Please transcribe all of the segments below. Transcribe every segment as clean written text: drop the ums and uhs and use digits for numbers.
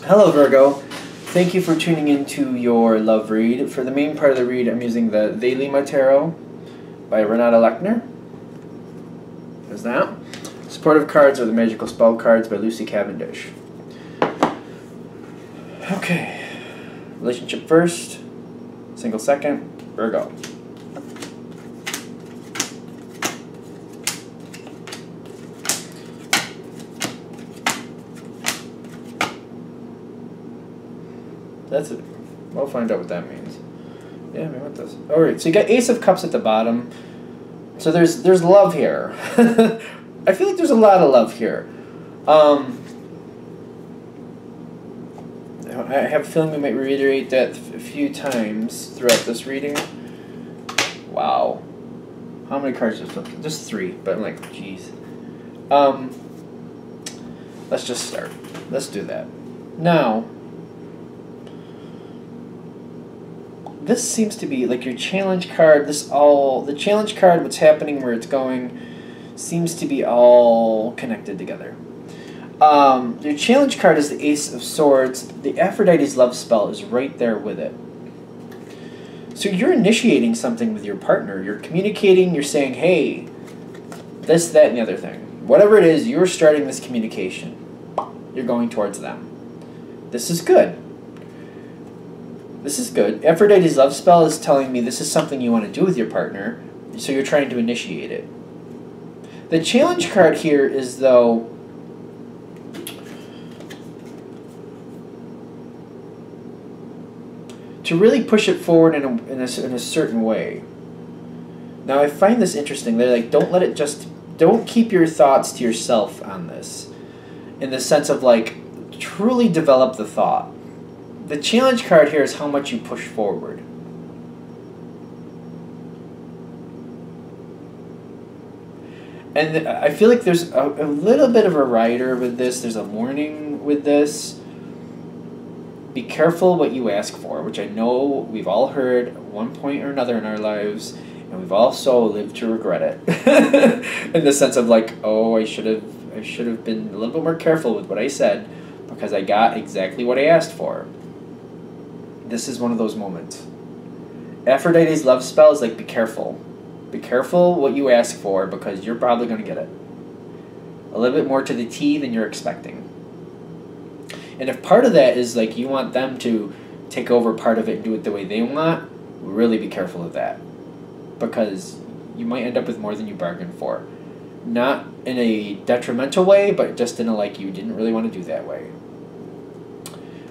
Hello Virgo, thank you for tuning into your love read. For the main part of the read, I'm using the They Lima Tarot by Renata Lechner. There's that. Supportive cards are the Magical Spell cards by Lucy Cavendish. Okay, relationship first, single second, Virgo. That's it. We'll find out what that means. Yeah, we want this. Alright, so you got Ace of Cups at the bottom. So there's love here. I feel like there's a lot of love here. I have a feeling we might reiterate that a few times throughout this reading. Wow. How many cards just flipped? Just 3, but I'm like, geez. Let's just start. Let's do that. Now, this seems to be like your challenge card. The challenge card, what's happening, where it's going, seems to be all connected together. Your challenge card is the Ace of Swords. The Aphrodite's love spell is right there with it. So you're initiating something with your partner. You're communicating. You're saying, hey, this, that, and the other thing. Whatever it is, you're starting this communication. You're going towards them. This is good. This is good. Aphrodite's love spell is telling me this is something you want to do with your partner, so you're trying to initiate it. The challenge card here is, though, to really push it forward in a certain way. Now, I find this interesting. They're like, don't keep your thoughts to yourself on this, in the sense of, like, truly develop the thought. The challenge card here is how much you push forward. And I feel like there's a little bit of a rider with this. There's a warning with this. Be careful what you ask for, which I know we've all heard at one point or another in our lives, and we've also lived to regret it. In the sense of, like, oh, I should have been a little bit more careful with what I said, because I got exactly what I asked for. This is one of those moments. Aphrodite's love spell is like, be careful. Be careful what you ask for, because you're probably going to get it. A little bit more to the T than you're expecting. And if part of that is like you want them to take over part of it and do it the way they want, really be careful of that. Because you might end up with more than you bargained for. Not in a detrimental way, but just in a, like, you didn't really want to do that way.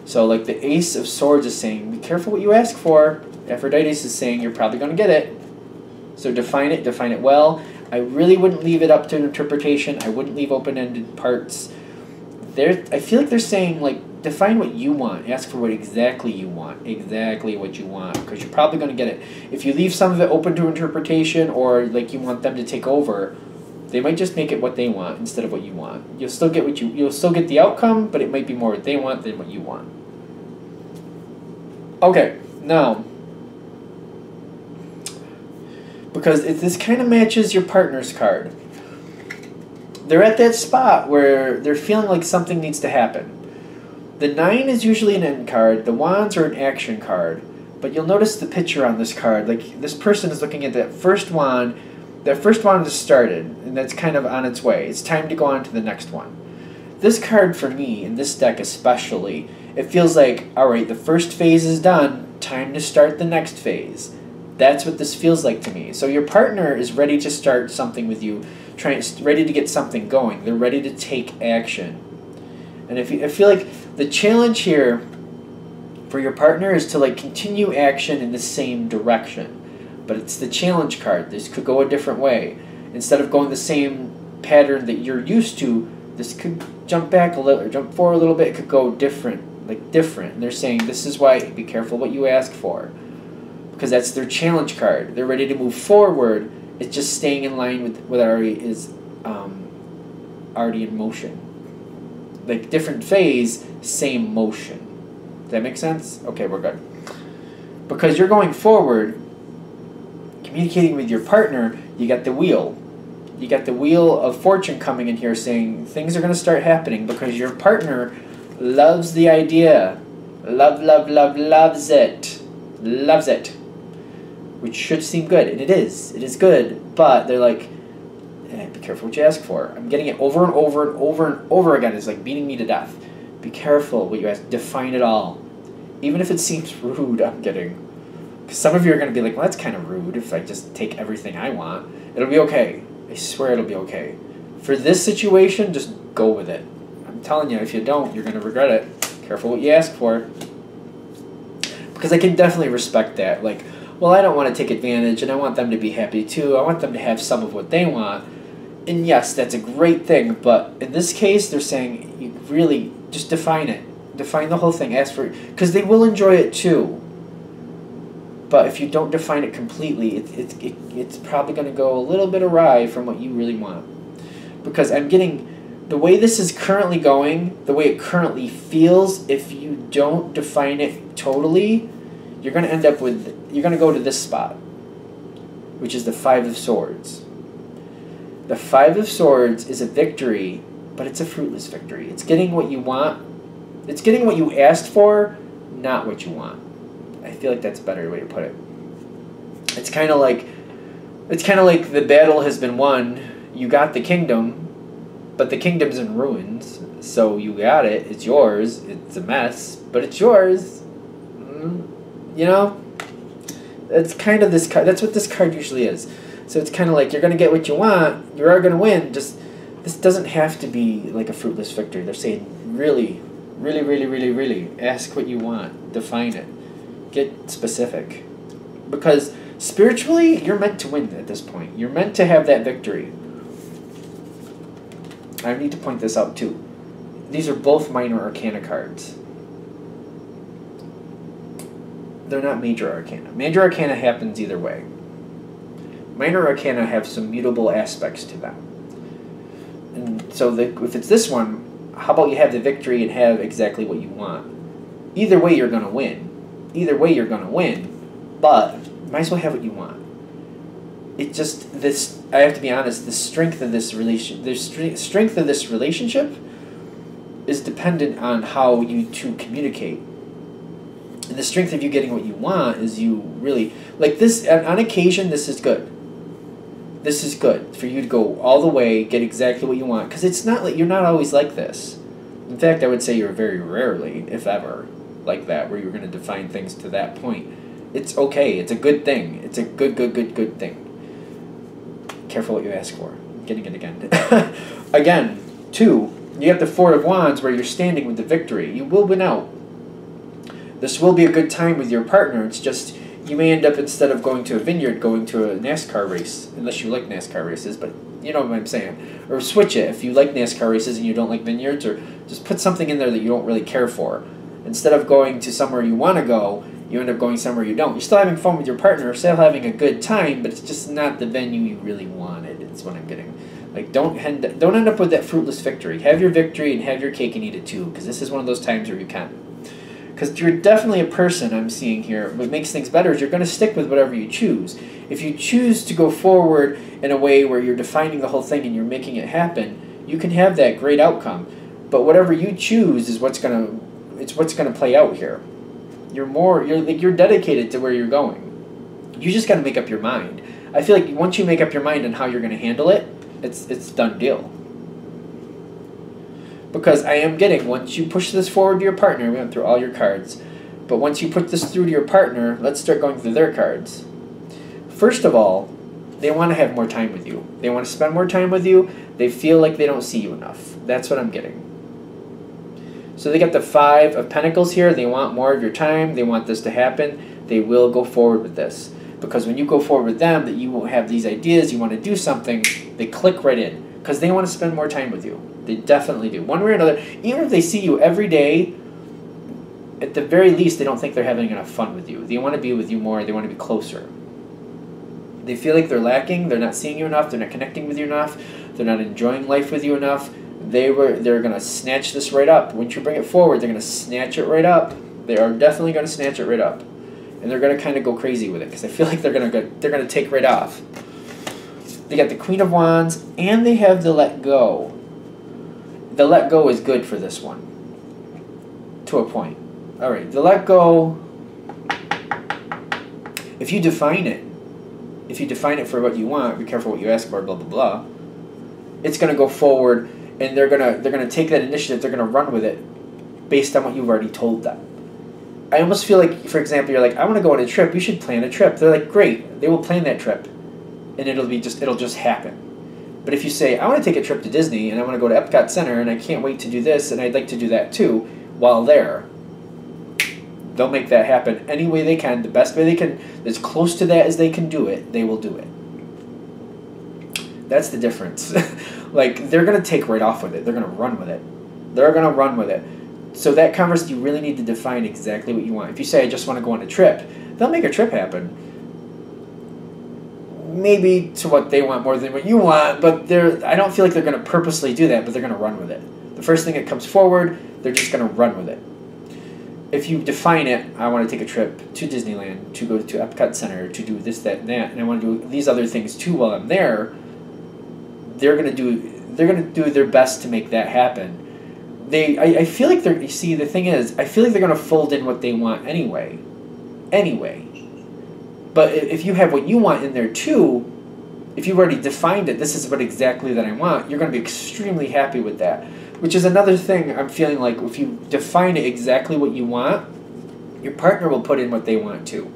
So, like, the Ace of Swords is saying, be careful what you ask for. Aphrodite's is saying, you're probably going to get it. So define it well. I really wouldn't leave it up to interpretation. I wouldn't leave open-ended parts. I feel like they're saying, like, define what you want. Ask for what exactly you want. Exactly what you want, because you're probably going to get it. If you leave some of it open to interpretation, or, like, you want them to take over, they might just make it what they want instead of what you want. You'll still get you'll still get the outcome, but it might be more what they want than what you want. Okay, now, because this kind of matches your partner's card. They're at that spot where they're feeling like something needs to happen. The 9 is usually an end card. The Wands are an action card. But you'll notice the picture on this card. Like, this person is looking at that first wand. That first wand has started, and that's kind of on its way. It's time to go on to the next one. This card, for me, in this deck especially, it feels like, alright, the first phase is done. Time to start the next phase. That's what this feels like to me. So your partner is ready to start something with you, ready to get something going. They're ready to take action. And I feel like the challenge here for your partner is to, like, continue action in the same direction. But it's the challenge card. This could go a different way. Instead of going the same pattern that you're used to, this could jump back a little, or jump forward a little bit. It could go different, like different. And they're saying, this is why, be careful what you ask for. Because that's their challenge card. They're ready to move forward. It's just staying in line with what already is already in motion. Like, different phase, same motion. Does that make sense? Okay, we're good. Because you're going forward, communicating with your partner, you got the wheel. You got the wheel of fortune coming in here saying things are going to start happening because your partner loves the idea. Loves it. Loves it. Which should seem good, and it is. It is good, but they're like, be careful what you ask for. I'm getting it over and over and over and over again. It's like beating me to death. Be careful what you ask. Define it all. Even if it seems rude, I'm getting. Because some of you are going to be like, well, that's kind of rude if I just take everything I want. It'll be okay. I swear it'll be okay. For this situation, just go with it. I'm telling you, if you don't, you're going to regret it. Careful what you ask for. Because I can definitely respect that. Like, well, I don't want to take advantage, and I want them to be happy too. I want them to have some of what they want. And yes, that's a great thing, but in this case, they're saying you really just define it. Define the whole thing. Ask for it. Because they will enjoy it too. But if you don't define it completely, it's probably going to go a little bit awry from what you really want. Because I'm getting, the way this is currently going, the way it currently feels, if you don't define it totally, you're going to end up with, you're going to go to this spot, which is the Five of Swords. The Five of Swords is a victory, but it's a fruitless victory. It's getting what you want. It's getting what you asked for, not what you want. I feel like that's a better way to put it. It's kind of like the battle has been won. You got the kingdom, but the kingdom's in ruins. So you got it. It's yours. It's a mess, but it's yours. You know? It's kind of this card. That's what this card usually is. So it's kind of like you're going to get what you want. You are going to win. Just this doesn't have to be like a fruitless victory. They're saying really ask what you want. Define it. Get specific. Because spiritually, you're meant to win at this point. You're meant to have that victory. I need to point this out too. These are both minor arcana cards. They're not major arcana. Major arcana happens either way. Minor arcana have some mutable aspects to them. And so if it's this one, how about you have the victory and have exactly what you want? Either way, you're going to win. Either way, you're going to win. But might as well have what you want. It just, this, I have to be honest, the strength of this strength of this relationship is dependent on how you two communicate. And the strength of you getting what you want is you really, like this, on occasion, this is good. This is good for you to go all the way, get exactly what you want. Because it's not like, you're not always like this. In fact, I would say you're very rarely, if ever, like that, where you're going to define things to that point. It's okay. It's a good thing. It's a good thing. Careful what you ask for. I'm getting it again. Again, 2, you have the Four of Wands where you're standing with the victory. You will win out. This will be a good time with your partner. It's just, you may end up, instead of going to a vineyard, going to a NASCAR race, unless you like NASCAR races, but you know what I'm saying. Or switch it if you like NASCAR races and you don't like vineyards, or just put something in there that you don't really care for. Instead of going to somewhere you want to go, you end up going somewhere you don't. You're still having fun with your partner, still having a good time, but it's just not the venue you really wanted. It's what I'm getting. Like, don't end up with that fruitless victory. Have your victory and have your cake and eat it too, because this is one of those times where you can. Because you're definitely a person I'm seeing here. What makes things better is you're going to stick with whatever you choose. If you choose to go forward in a way where you're defining the whole thing and you're making it happen, you can have that great outcome. But whatever you choose is what's going to play out here. You're dedicated to where you're going. You just got to make up your mind. I feel like once you make up your mind on how you're going to handle it, it's done deal. Because I am getting, once you push this forward to your partner, we went through all your cards, but once you put this through to your partner, let's start going through their cards. First of all, they want to have more time with you. They want to spend more time with you. They feel like they don't see you enough. That's what I'm getting. So they got the Five of Pentacles here. They want more of your time. They want this to happen. They will go forward with this. Because when you go forward with them, that you will have these ideas, you want to do something, they click right in. Because they want to spend more time with you. They definitely do. One way or another, even if they see you every day, at the very least, they don't think they're having enough fun with you. They want to be with you more. They want to be closer. They feel like they're lacking. They're not seeing you enough. They're not connecting with you enough. They're not enjoying life with you enough. They're going to snatch this right up. Once you bring it forward, they're going to snatch it right up. They are definitely going to snatch it right up. And they're going to kind of go crazy with it because I feel like they're going to take right off. They got the Queen of Wands and they have the Let Go. The Let Go is good for this one. to a point. All right, the let go, if you define it for what you want, be careful what you ask for, blah, blah, blah, it's going to go forward, and they're gonna take that initiative, they're going to run with it based on what you've already told them. I almost feel like, for example, you're like, I want to go on a trip, you should plan a trip. They're like, great, they will plan that trip, and it'll just happen. But if you say, I want to take a trip to Disney, and I want to go to Epcot Center, and I can't wait to do this, and I'd like to do that too, while there, they'll make that happen any way they can, the best way they can, as close to that as they can do it, they will do it. That's the difference. Like, they're going to take right off with it. They're going to run with it. They're going to run with it. So that conversation, you really need to define exactly what you want. If you say, I just want to go on a trip, they'll make a trip happen. Maybe to what they want more than what you want, but I don't feel like they're going to purposely do that, but they're going to run with it. The first thing that comes forward, they're just going to run with it. If you define it, I want to take a trip to Disneyland, to go to Epcot Center, to do this, that, and that, and I want to do these other things too while I'm there, they're going to do their best to make that happen. I feel like they're, you see, the thing is, I feel like they're going to fold in what they want anyway. But if you have what you want in there too, if you've already defined it, this is what exactly that I want, you're going to be extremely happy with that. Which is another thing I'm feeling like, if you define it exactly what you want, your partner will put in what they want too.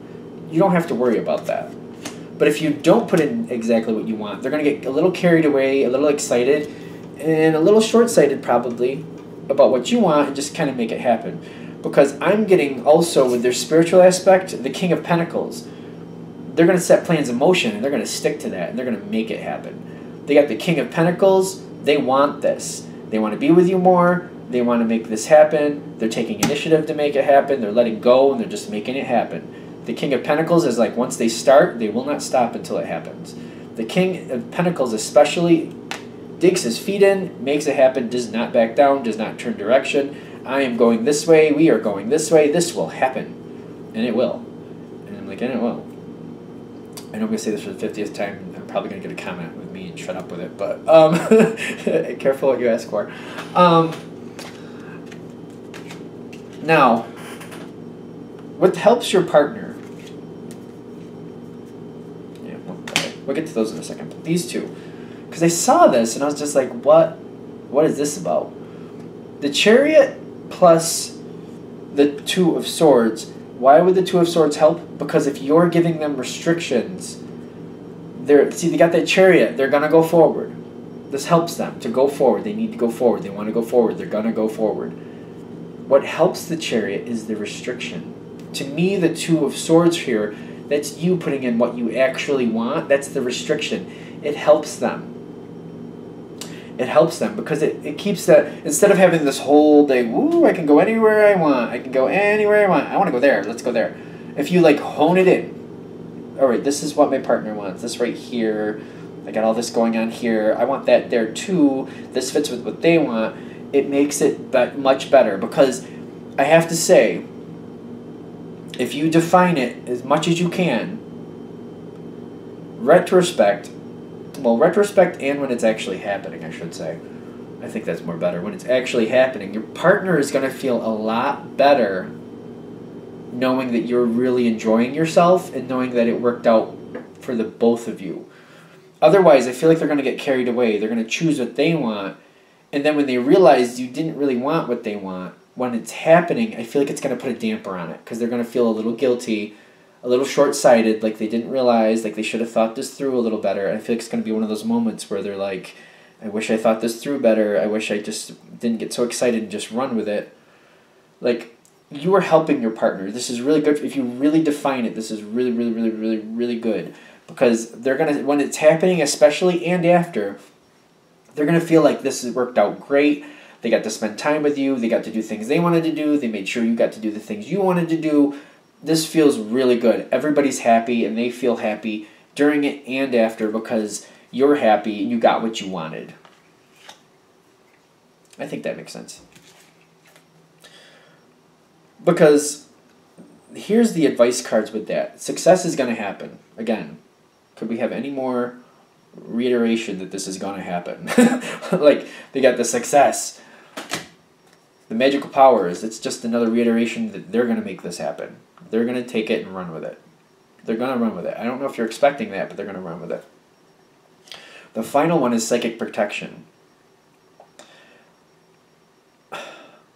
You don't have to worry about that. But if you don't put in exactly what you want, they're going to get a little carried away, a little excited, and a little short-sighted probably about what you want, and just kind of make it happen. Because I'm getting also, with their spiritual aspect, the King of Pentacles. They're going to set plans in motion, and they're going to stick to that, and they're going to make it happen. They got the King of Pentacles. They want this. They want to be with you more. They want to make this happen. They're taking initiative to make it happen. They're letting go, and they're just making it happen. The King of Pentacles is like, once they start, they will not stop until it happens. The King of Pentacles especially digs his feet in, makes it happen, does not back down, does not turn direction. I am going this way. We are going this way. This will happen. And it will. And I'm like, and it will. I know I'm going to say this for the 50th time. I'm probably going to get a comment with me and shut up with it. But careful what you ask for. Now, what helps your partner? Yeah, we'll get to those in a second. But these two. Because I saw this and I was just like, what is this about? The Chariot plus the Two of Swords. Why would the Two of Swords help? Because if you're giving them restrictions, they got that Chariot, they're going to go forward. This helps them to go forward. They need to go forward. They want to go forward. They're going to go forward. What helps the Chariot is the restriction. To me, the Two of Swords here, that's you putting in what you actually want. That's the restriction. It helps them. It helps them because it keeps that, instead of having this whole day, woo, I can go anywhere I want. I can go anywhere I want. I want to go there. Let's go there. If you like hone it in. All right, this is what my partner wants. This right here. I got all this going on here. I want that there too. This fits with what they want. It makes it much better because I have to say, if you define it as much as you can, retrospect and when it's actually happening, I should say. I think that's more better. When it's actually happening, your partner is going to feel a lot better knowing that you're really enjoying yourself and knowing that it worked out for the both of you. Otherwise, I feel like they're going to get carried away. They're going to choose what they want. And then when they realize you didn't really want what they want, when it's happening, I feel like it's going to put a damper on it because they're going to feel a little guilty, a little short-sighted, like they didn't realize, like they should have thought this through a little better. I feel like it's going to be one of those moments where they're like, I wish I thought this through better. I wish I just didn't get so excited and just run with it. Like, you are helping your partner. This is really good. If you really define it, this is really, really, really, really, really good. Because they're going to, when it's happening, especially and after, they're going to feel like this has worked out great. They got to spend time with you. They got to do things they wanted to do. They made sure you got to do the things you wanted to do. This feels really good. Everybody's happy, and they feel happy during it and after because you're happy and you got what you wanted. I think that makes sense. Because here's the advice cards with that. Success is going to happen. Again, could we have any more reiteration that this is going to happen? Like, they got the success. The magical powers, it's just another reiteration that they're going to make this happen. They're going to take it and run with it. They're going to run with it. I don't know if you're expecting that, but they're going to run with it. The final one is psychic protection.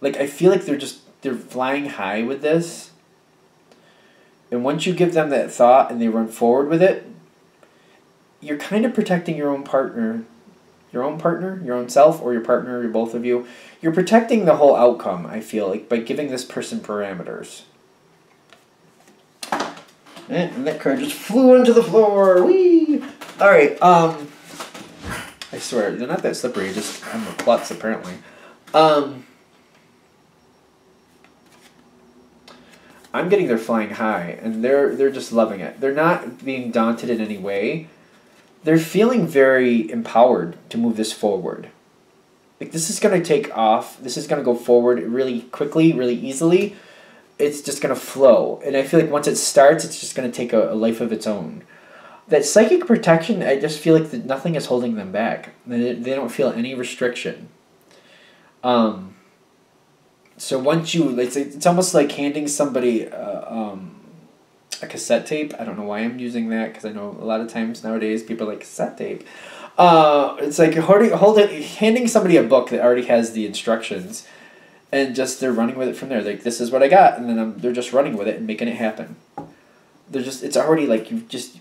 Like, I feel like they're flying high with this. And once you give them that thought and they run forward with it, you're kind of protecting your own partner. Your own self, or your partner, or both of you. You're protecting the whole outcome, I feel like, by giving this person parameters. And that card just flew into the floor. Whee! Alright, I swear, they're not that slippery, just I'm a klutz, apparently. I'm getting they're flying high, and they're just loving it. They're not being daunted in any way. They're feeling very empowered to move this forward. Like, this is going to take off. This is going to go forward really quickly, really easily. It's just going to flow. And I feel like once it starts, it's just going to take a life of its own. That psychic protection, I just feel like that nothing is holding them back. They don't feel any restriction. So once you, it's almost like handing somebody a cassette tape. I don't know why I'm using that, because I know a lot of times nowadays people are like, cassette tape. It's like handing somebody a book that already has the instructions, and just they're running with it from there. Like, this is what I got, and then they're just running with it and making it happen. It's already like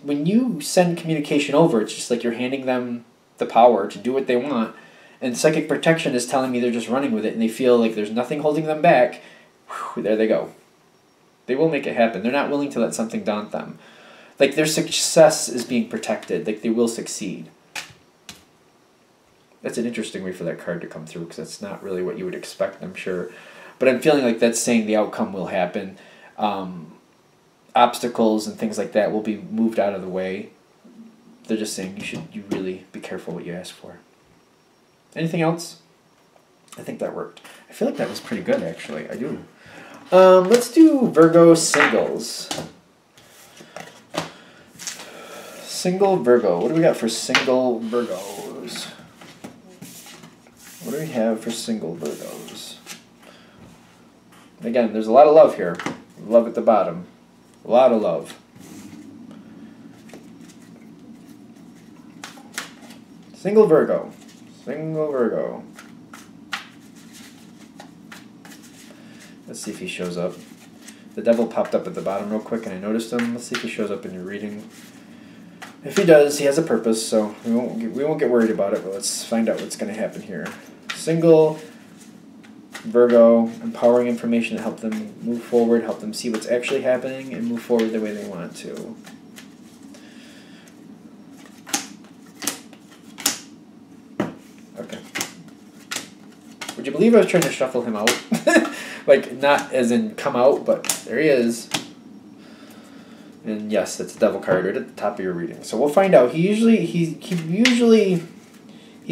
when you send communication over, it's just like you're handing them the power to do what they want, and psychic protection is telling me they're just running with it, and they feel like there's nothing holding them back. Whew, there they go. They will make it happen. They're not willing to let something daunt them. Like, their success is being protected. Like, they will succeed. That's an interesting way for that card to come through, because that's not really what you would expect, I'm sure. But I'm feeling like that's saying the outcome will happen. Obstacles and things like that will be moved out of the way. They're just saying you really be careful what you ask for. Anything else? I think that worked. I feel like that was pretty good, actually. I do. Let's do Virgo singles. Single Virgo. What do we got for single Virgos? What do we have for single Virgos? Again, there's a lot of love here. Love at the bottom. A lot of love. Single Virgo. Single Virgo. Let's see if he shows up. The devil popped up at the bottom real quick and I noticed him. Let's see if he shows up in your reading. If he does, he has a purpose, so we won't get worried about it, but let's find out what's going to happen here. Single Virgo, empowering information to help them move forward, help them see what's actually happening, and move forward the way they want to. Okay. Would you believe I was trying to shuffle him out? Like, not as in come out, but there he is. And yes, that's the devil card right at the top of your reading. So we'll find out. He's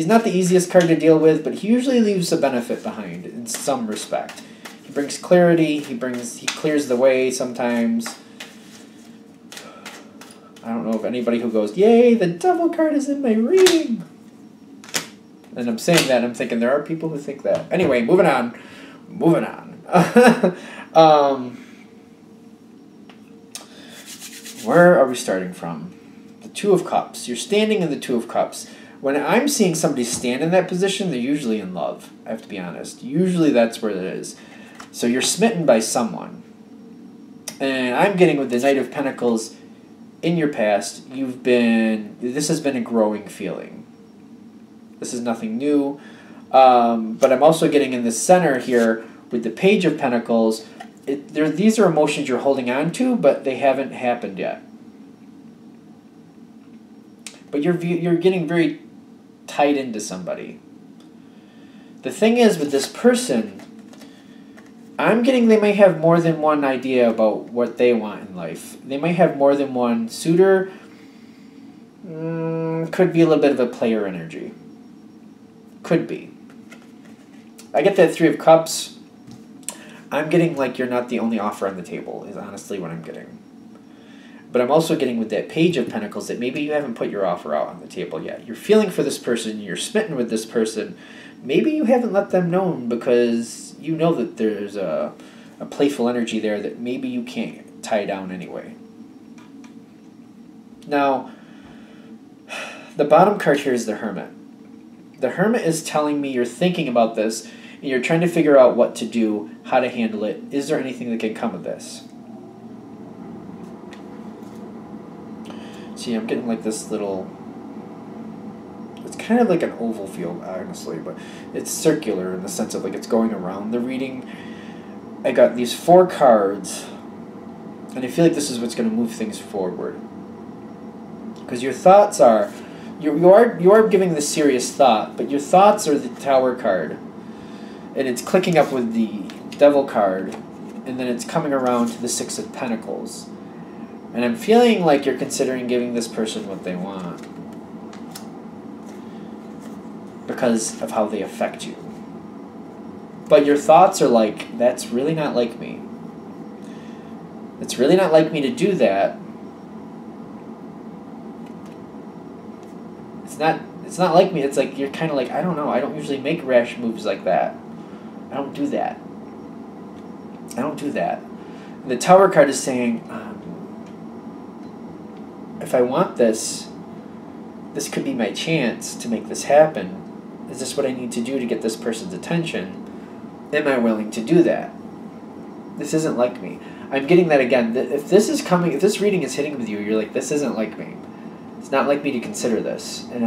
not the easiest card to deal with, but he usually leaves a benefit behind in some respect. He brings clarity, he clears the way sometimes. I don't know of anybody who goes, "Yay, the devil card is in my reading." And I'm saying that, and I'm thinking there are people who think that. Anyway, moving on. Where are we starting from? The Two of Cups. You're standing in the Two of Cups. When I'm seeing somebody stand in that position, they're usually in love. I have to be honest. Usually that's where it is. So you're smitten by someone. And I'm getting with the Knight of Pentacles, in your past, this has been a growing feeling. This is nothing new. But I'm also getting in the center here with the Page of Pentacles. These are emotions you're holding on to, but they haven't happened yet. But you're getting very tied into somebody. The thing is, with this person, I'm getting they may have more than one idea about what they want in life. They might have more than one suitor. Could be a little bit of a player energy. Could be. I get that Three of Cups. I'm getting like you're not the only offer on the table, is honestly what I'm getting. But I'm also getting with that Page of Pentacles that maybe you haven't put your offer out on the table yet. You're feeling for this person, you're smitten with this person, maybe you haven't let them know because you know that there's a playful energy there that maybe you can't tie down anyway. Now, the bottom card here is the Hermit. The Hermit is telling me you're thinking about this and you're trying to figure out what to do, how to handle it. Is there anything that can come of this? See, I'm getting like this little... It's kind of like an oval field, honestly, but it's circular in the sense of like it's going around the reading. I got these 4 cards, and I feel like this is what's going to move things forward. Because your thoughts are... You are giving this serious thought, but your thoughts are the Tower card. And it's clicking up with the Devil card, and then it's coming around to the 6 of Pentacles. And I'm feeling like you're considering giving this person what they want, because of how they affect you. But your thoughts are like, that's really not like me. It's really not like me to do that. It's not like me. It's like you're kind of like, I don't know. I don't usually make rash moves like that. I don't do that. I don't do that. And the Tower card is saying, if I want this, this could be my chance to make this happen. Is this what I need to do to get this person's attention? Am I willing to do that? This isn't like me. I'm getting that again. If this is coming, if this reading is hitting with you, you're like, this isn't like me. It's not like me to consider this. And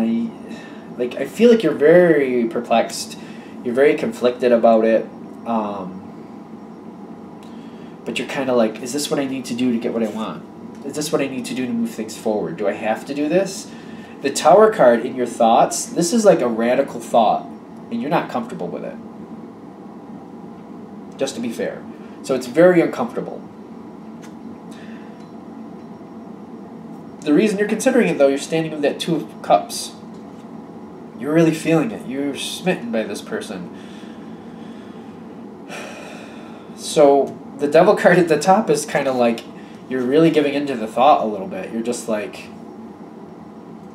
I feel like you're very perplexed. You're very conflicted about it. But you're kind of like, is this what I need to do to get what I want? Is this what I need to do to move things forward? Do I have to do this? The Tower card in your thoughts, this is like a radical thought, and you're not comfortable with it. Just to be fair. So it's very uncomfortable. The reason you're considering it, though, you're standing with that 2 of Cups. You're really feeling it. You're smitten by this person. So the Devil card at the top is kind of like you're really giving into the thought a little bit. You're just like,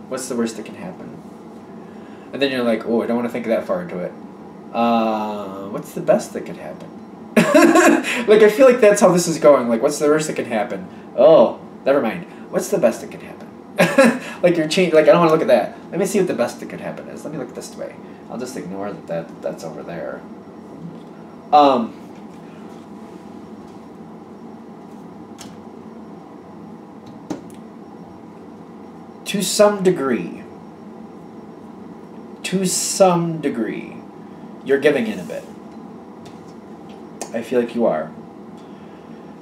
what's the worst that can happen? And then you're like, oh, I don't want to think that far into it. What's the best that could happen? Like, I feel like that's how this is going. Like, what's the worst that can happen? Oh, never mind. What's the best that can happen? Like, you're changing. Like, I don't want to look at that. Let me see what the best that could happen is. Let me look this way. I'll just ignore that's over there. To some degree, you're giving in a bit. I feel like you are.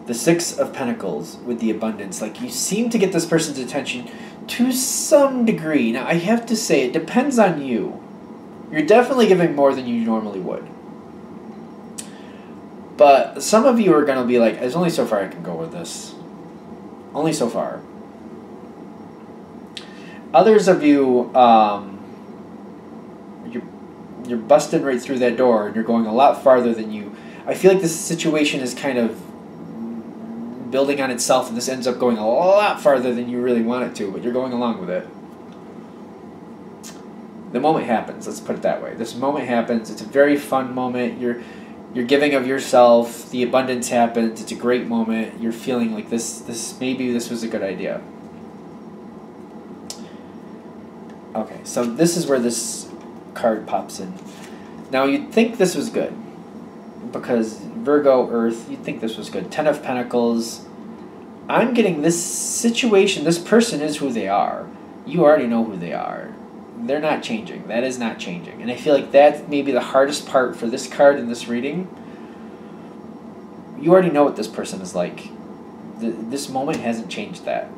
The 6 of Pentacles with the abundance. Like, you seem to get this person's attention to some degree. Now, I have to say, it depends on you. You're definitely giving more than you normally would. But some of you are going to be like, there's only so far I can go with this. Only so far. Others of you, you're busting right through that door, and you're going a lot farther than you. I feel like this situation is kind of building on itself, and this ends up going a lot farther than you really want it to, but you're going along with it. The moment happens, let's put it that way. This moment happens, it's a very fun moment, you're giving of yourself, the abundance happens, it's a great moment, you're feeling like maybe this was a good idea. Okay, so this is where this card pops in. Now, you'd think this was good, because Virgo, Earth, you'd think this was good. 10 of Pentacles. I'm getting this situation, this person is who they are. You already know who they are. They're not changing. That is not changing. And I feel like that's maybe the hardest part for this card in this reading. You already know what this person is like. This moment hasn't changed that.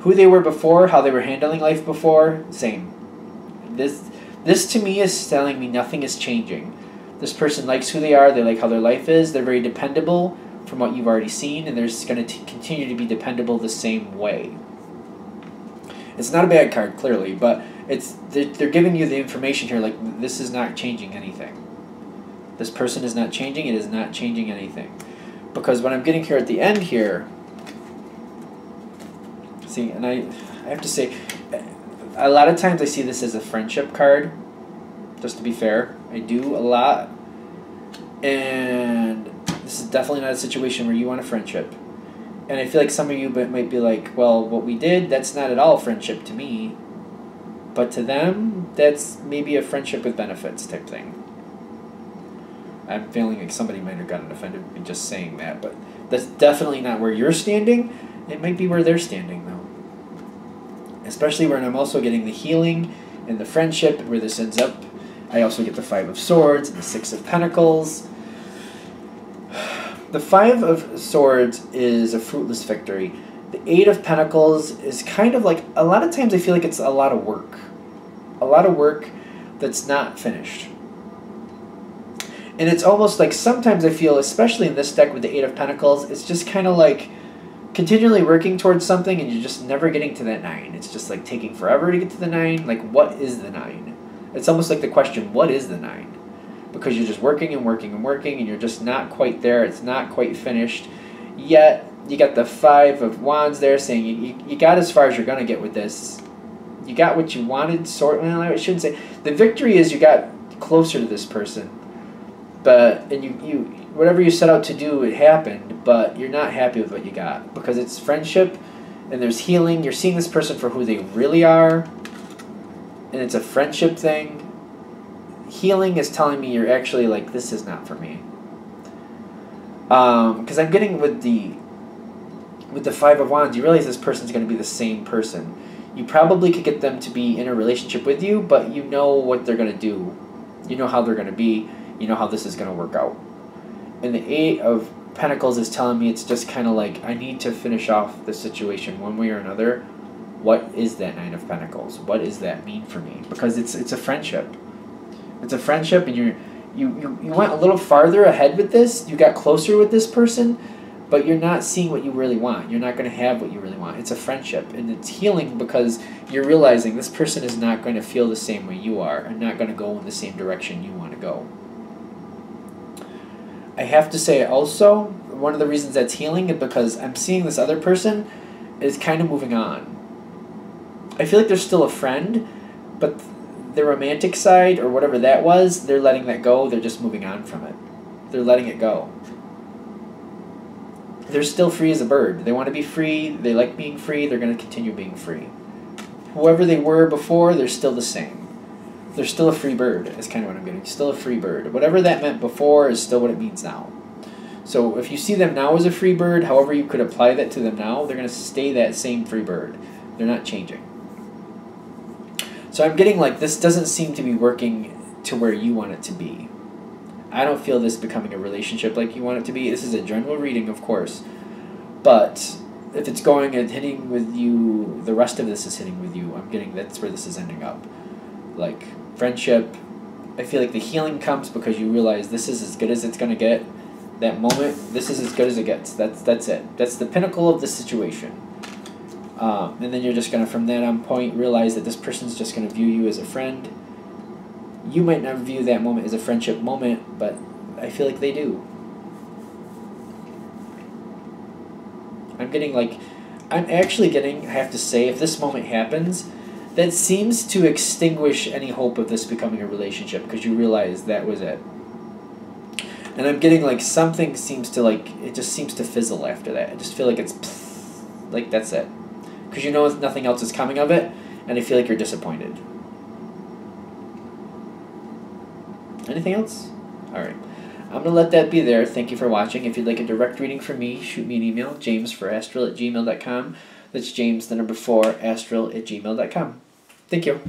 Who they were before, how they were handling life before, same. This to me is telling me nothing is changing. This person likes who they are, they like how their life is, they're very dependable from what you've already seen, and they're just going to continue to be dependable the same way. It's not a bad card, clearly, but they're giving you the information here, like, this is not changing anything. This person is not changing, it is not changing anything. Because what I'm getting here at the end here, see, and I have to say, A lot of times I see this as a friendship card, just to be fair. I do a lot. And this is definitely not a situation where you want a friendship. And I feel like some of you might be like, well, what we did, that's not at all friendship to me. But to them, that's maybe a friendship with benefits type thing. I'm feeling like somebody might have gotten offended with me just saying that, but that's definitely not where you're standing. It might be where they're standing, though. Especially when I'm also getting the healing and the friendship, where this ends up. I also get the 5 of Swords and the 6 of Pentacles. The 5 of Swords is a fruitless victory. The 8 of Pentacles is kind of like, a lot of times I feel like it's a lot of work. A lot of work that's not finished. And it's almost like sometimes I feel, especially in this deck with the 8 of Pentacles, it's just kind of like continually working towards something and you're just never getting to that 9. It's just like taking forever to get to the 9. Like, what is the 9? It's almost like the question, what is the 9? Because you're just working and working and working and you're just not quite there. It's not quite finished. Yet, you got the 5 of Wands there saying you got as far as you're going to get with this. You got what you wanted, well, I shouldn't say. The victory is you got closer to this person. And you whatever you set out to do, it happened, but you're not happy with what you got. Because it's friendship, and there's healing. You're seeing this person for who they really are, and it's a friendship thing. Healing is telling me you're actually like, this is not for me. Because I'm getting with the 5 of Wands, you realize this person's going to be the same person. You probably could get them to be in a relationship with you, but you know what they're going to do. You know how they're going to be. You know how this is going to work out. And the 8 of Pentacles is telling me it's just kind of like, I need to finish off the situation one way or another. What is that 9 of Pentacles? What does that mean for me? Because it's a friendship. It's a friendship, and you went a little farther ahead with this. You got closer with this person, but you're not seeing what you really want. You're not going to have what you really want. It's a friendship, and it's healing because you're realizing this person is not going to feel the same way you are and not going to go in the same direction you want to go. I have to say also, one of the reasons that's healing is because I'm seeing this other person is kind of moving on. I feel like they're still a friend, but the romantic side or whatever that was, they're letting that go. They're just moving on from it. They're letting it go. They're still free as a bird. They want to be free. They like being free. They're going to continue being free. Whoever they were before, they're still the same. They're still a free bird, is kind of what I'm getting. Still a free bird. Whatever that meant before is still what it means now. So if you see them now as a free bird, however you could apply that to them now, they're going to stay that same free bird. They're not changing. So I'm getting like this doesn't seem to be working to where you want it to be. I don't feel this becoming a relationship like you want it to be. This is a general reading, of course. But if it's going and hitting with you, the rest of this is hitting with you. I'm getting that's where this is ending up. Like friendship, I feel like the healing comes because you realize this is as good as it's going to get. That moment, this is as good as it gets. That's it. That's the pinnacle of the situation. And then you're just going to, from that on point, realize that this person's just going to view you as a friend. You might not view that moment as a friendship moment, but I feel like they do. I'm actually getting, I have to say, if this moment happens, that seems to extinguish any hope of this becoming a relationship because you realize that was it. And I'm getting like something seems to like, it just seems to fizzle after that. I just feel like it's like that's it. Because you know nothing else is coming of it, and I feel like you're disappointed. Anything else? Alright. I'm going to let that be there. Thank you for watching. If you'd like a direct reading from me, shoot me an email, james4astral@gmail.com. That's James, the number 4, astral@gmail.com. Thank you.